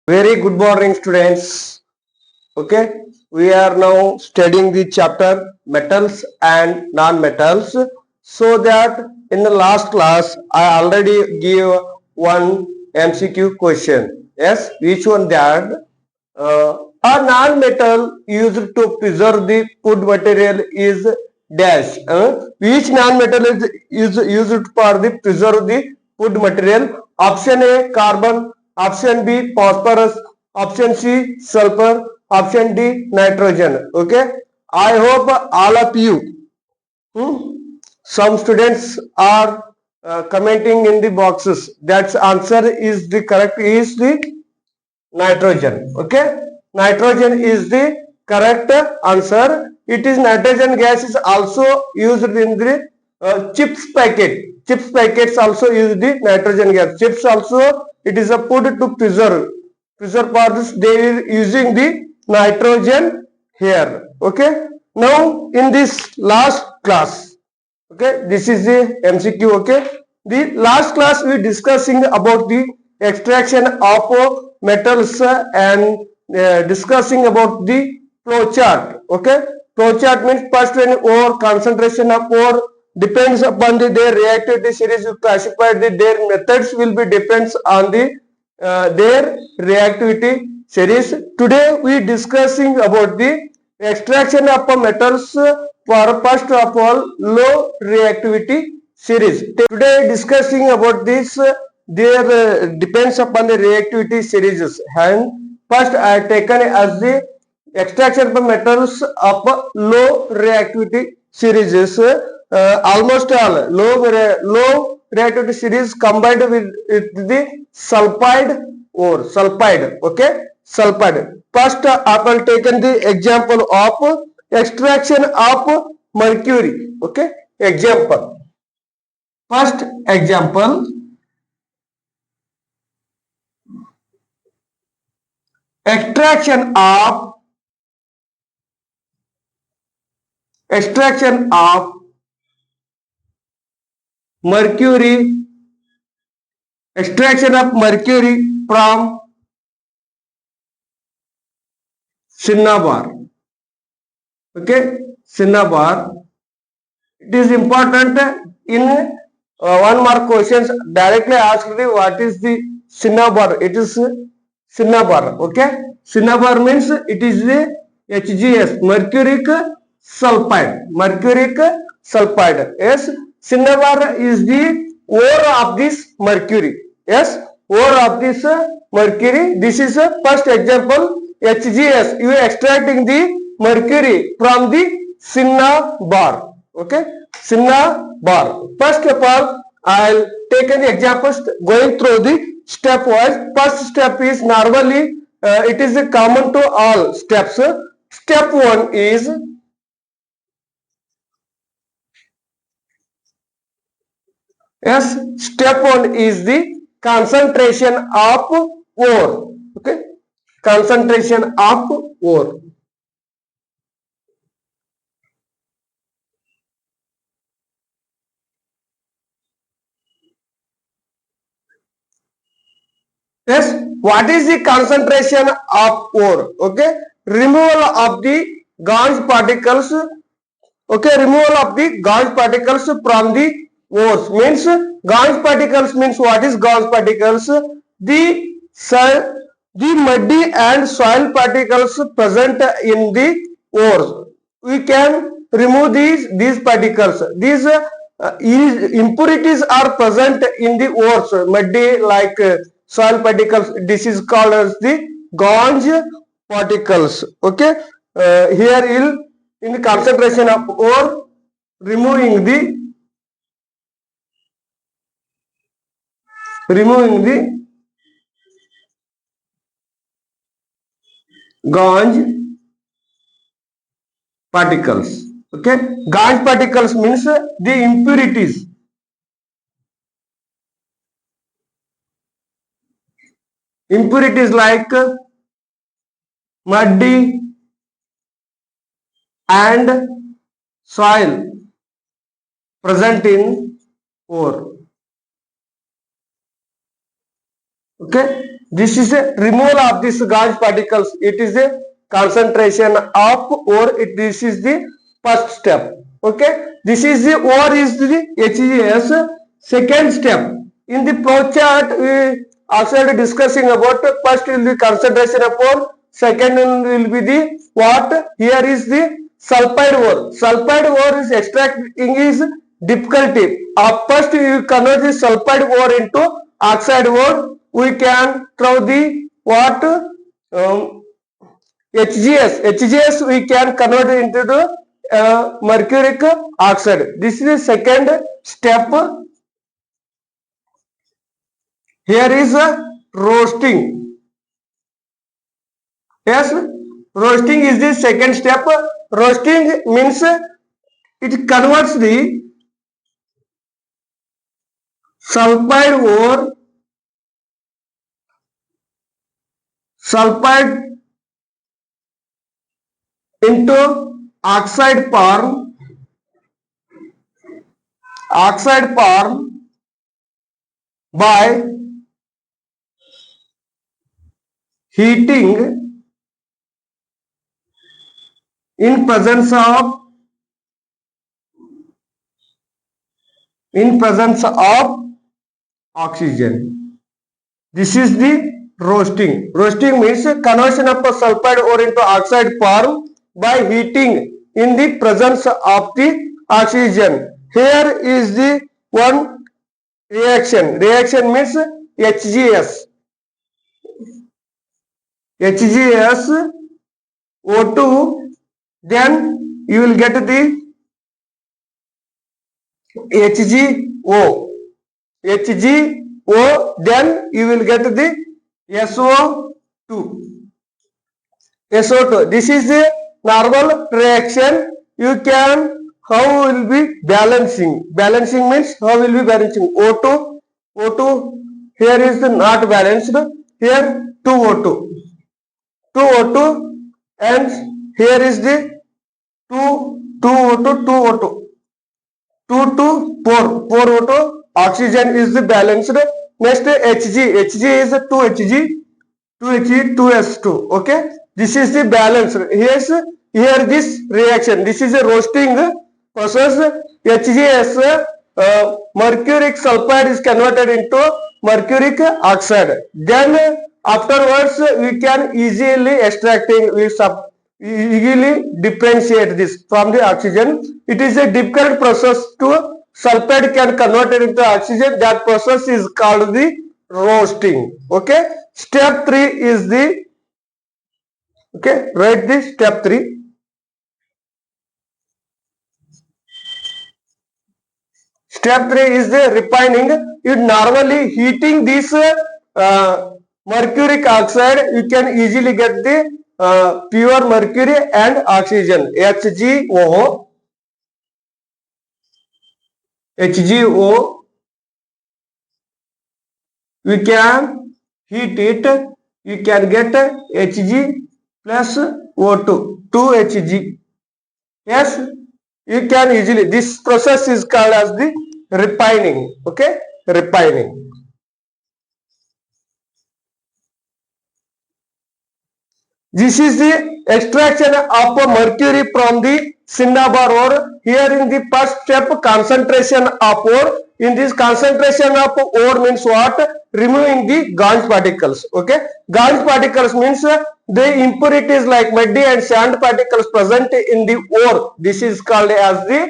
Very good morning, students. Okay, we are now studying the chapter metals and non-metals. So that in the last class, I already give one MCQ question. Yes, which one that a non-metal used to preserve the food material is dash. Which non-metal is used for the preserve the food material? Option A carbon, option B phosphorus, option C sulfur, option D nitrogen. Okay, I hope all of you. Some students are commenting in the boxes. That's answer is the correct is the nitrogen. Okay, nitrogen is the correct answer. It is nitrogen gas is also used in the chips packet. Chips packets also use the nitrogen gas. Chips also it is a food to preserve for this they are using the nitrogen here. Okay, now in this last class, okay, this is the MCQ. Okay, the last class we discussing about the extraction of metals and discussing about the flow chart. Okay, flow chart means first when ore concentration of ore depends upon their reactivity series. You classified their methods will be depends on the their reactivity series. Today we discussing about the extraction of metals for first of all low reactivity series. Today discussing about this their depends upon the reactivity series, and first I have taken as the extraction of metals of low reactivity series. Almost all low reactivity series combined with the sulfide ore. Sulfide. Okay, sulfide. First I will taken the example of extraction of mercury. Okay, example. First example, extraction of mercury, extraction of mercury from cinnabar. Okay, cinnabar. It is important in one more questions directly asked the what is the cinnabar. It is cinnabar. Okay, cinnabar means it is the HGS, mercuric sulfide. Mercuric sulfide. Yes, cinnabar is the ore of this mercury. Yes, ore of this mercury. This is a first example. HGS. You are extracting the mercury from the cinnabar. Okay, cinnabar. First of all, I'll take an example going through the stepwise. First step is normally it is common to all steps. Step 1 is yes. Step 1 is the concentration of ore. Okay, concentration of ore. Yes, what is the concentration of ore? Okay, removal of the gauge particles. Okay, removal of the gauge particles from the ores means gauge particles means what is gauge particles? The muddy and soil particles present in the ores. We can remove these particles. These impurities are present in the ores, muddy like soil particles. This is called as the gauge particles. Okay, here in the concentration of ore, removing the gauge particles. Okay, gauge particles means the impurities. Impurities like muddy and soil present in ore. Okay, this is a removal of this gauge particles. It is a concentration of ore. This is the first step. Okay, this is the ore is the HES. Second step in the flow chart we also discussing about first will be concentration of ore. Second will be the what? Here is the sulfide ore. Sulfide ore is extracting is difficulty. First you convert the sulfide ore into oxide ore. We can throw the what HGS. HGS we can convert it into the mercuric oxide. This is the second step. Here is roasting. Yes, roasting is the second step. Roasting means it converts the sulfide ore, sulfide into oxide form, by heating in presence of oxygen. This is the roasting. Roasting means conversion of a sulfide ore into oxide form by heating in the presence of the oxygen. Here is the one reaction. Reaction means HGS. HGS O2, then you will get the HGO. HGO, then you will get the SO2. SO2. This is a normal reaction. You can, how will be balancing? Balancing means how will be balancing? O2, here is the not balanced. Here 2O2. 2O2 and here is the 2O2, 2 to 4 O2, oxygen is the balanced. Next Hg is 2Hg, 2S2. Okay, this is the balance. Here this reaction, this is a roasting process. HGS mercuric sulfide is converted into mercuric oxide. Then afterwards we can easily extracting, we easily differentiate this from the oxygen. It is a difficult process to sulfide can convert it into oxygen. That process is called the roasting. Okay, step 3 is the, okay, write this step 3. Step 3 is the refining. You normally heating this mercuric oxide, you can easily get the pure mercury and oxygen. HGO, we can heat it, you can get Hg plus O2, 2Hg. Yes, you can easily, this process is called as the refining. Okay, refining. This is the extraction of mercury from the cinnabar ore. Here in the first step, concentration of ore. In this concentration of ore means what? Removing the gauge particles. Okay, gauge particles means the impurities like muddy and sand particles present in the ore. This is called as the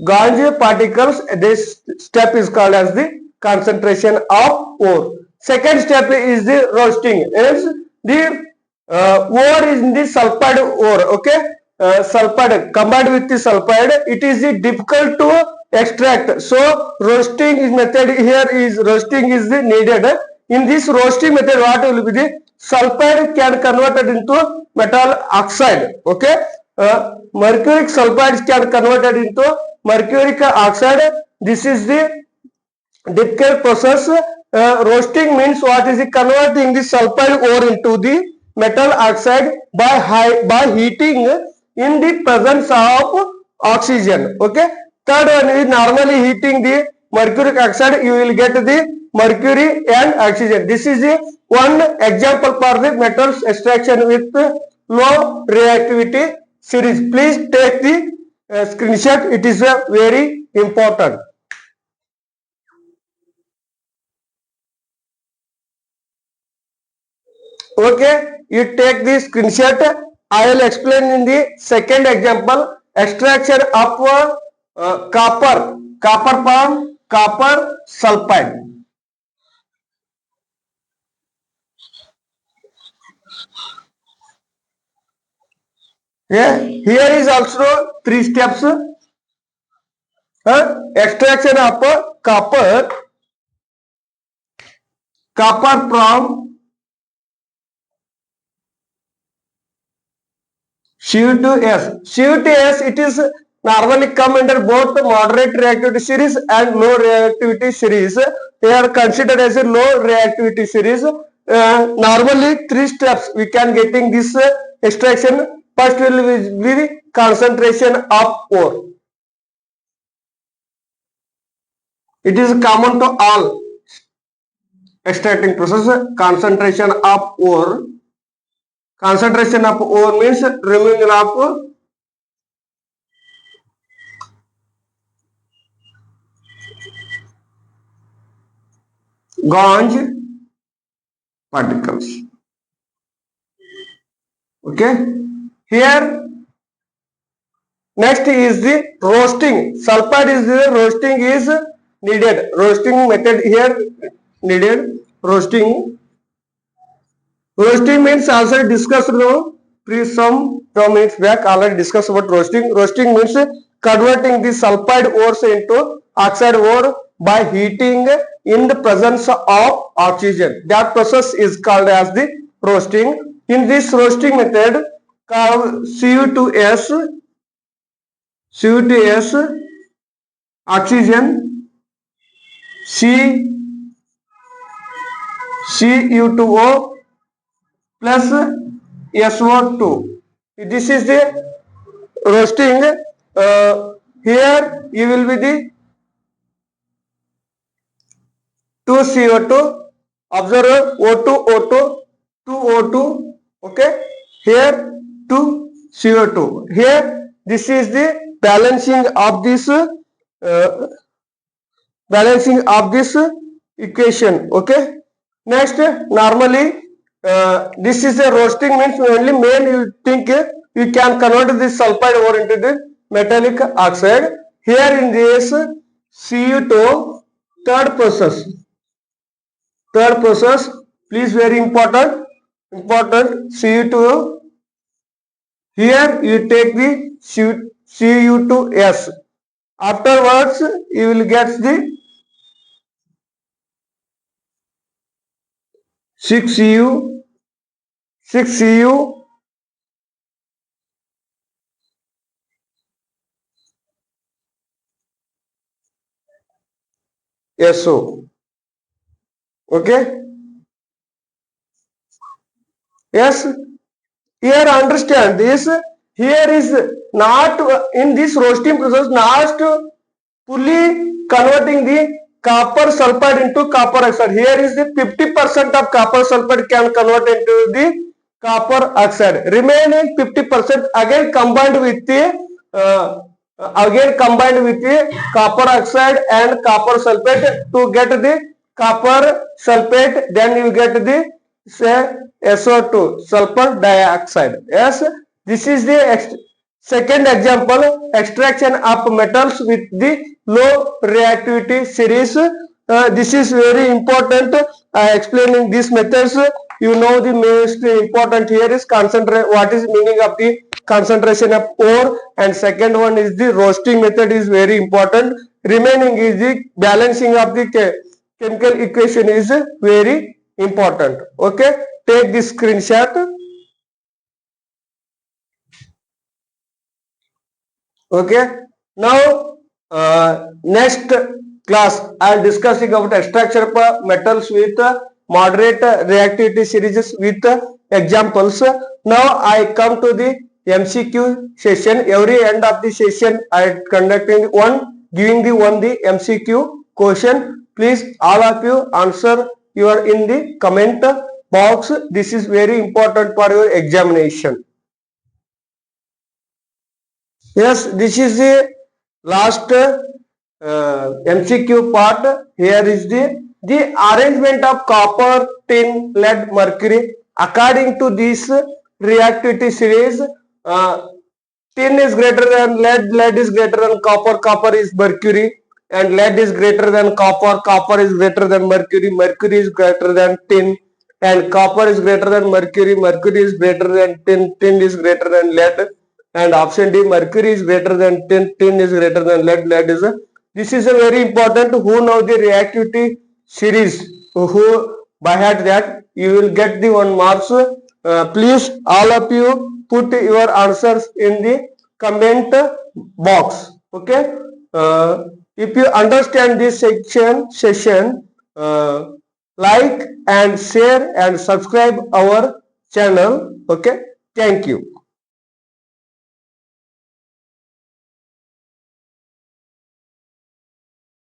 gauge particles. This step is called as the concentration of ore. Second step is the roasting. The ore is in the sulfide ore. Okay, sulfide combined with the sulfide, it is difficult to extract. So roasting is method here is roasting is needed. In this roasting method, what will be the sulfide can converted into metal oxide. Okay, mercuric sulfide can converted into mercuric oxide. This is the difficult process. Roasting means what is it? Converting the sulfide ore into the metal oxide by heating in the presence of oxygen. Okay. Third one is normally heating the mercuric oxide. You will get the mercury and oxygen. This is the one example for the metals extraction with low reactivity series. Please take the screenshot. It is very important. Okay, you take the screenshot. I will explain in the second example. Extraction of copper from copper sulfide. Yeah, here is also 3 steps. Extraction of copper from Cu2S. Cu2S, it is normally come under both moderate reactivity series and low reactivity series. They are considered as a low reactivity series. Normally 3 steps we can getting this extraction. First will be the concentration of ore. It is common to all extracting process. Concentration of ore. Concentration of ore means removing of gauge particles. Okay, here next is the roasting. Sulfide is the roasting is needed. Roasting method here needed. Roasting means also discussed some 2 minutes back. Already discussed about roasting. Roasting means converting the sulfide ores into oxide ore by heating in the presence of oxygen. That process is called as the roasting. In this roasting method, Cu2S, oxygen, Cu2O plus SO2. This is the roasting. Here you will be the 2 CO2. Observe O2, O2, 2 O2. Okay. Here 2 CO2. Here this is the balancing of this equation. Okay. Next, normally this is a roasting means only main you think you can convert this sulfide ore into the metallic oxide. Here in this Cu2, third process, please, very important Cu2. Here you take the Cu2S. Afterwards you will get the 6Cu SO. Okay. Yes. Here understand this. Here is not in this roasting process, not fully converting the copper sulfide into copper oxide. Here is the 50% of copper sulfide can convert into the copper oxide. Remaining 50% again combined with the copper oxide and copper sulfate to get the copper sulfate. Then you get the say SO2, sulfur dioxide. Yes, this is the second example, extraction of metals with the low reactivity series. This is very important. Explaining these methods, you know the most important here is concentration. What is meaning of the concentration of ore, and second one is the roasting method is very important. Remaining is the balancing of the chemical equation is very important. Okay, take this screenshot. Okay, now next class I am discussing about extraction of metals with moderate reactivity series with examples. Now I come to the MCQ session. Every end of the session I conducting one, giving the MCQ question Please all of you answer your in the comment box. This is very important for your examination. Yes, this is the last MCQ part. Here is the arrangement of copper, tin, lead, mercury according to this reactivity series. Tin is greater than lead, lead is greater than copper, copper is mercury, and lead is greater than copper, copper is greater than mercury, mercury is greater than tin, and copper is greater than mercury, mercury is greater than tin, tin is greater than lead, and option D, mercury is greater than tin, tin is greater than lead, lead is a. This is a very important. Who know the reactivity series, who by heart, that you will get the 1 marks. Please all of you put your answers in the comment box. Okay. If you understand this session, like and share and subscribe our channel. Okay. Thank you.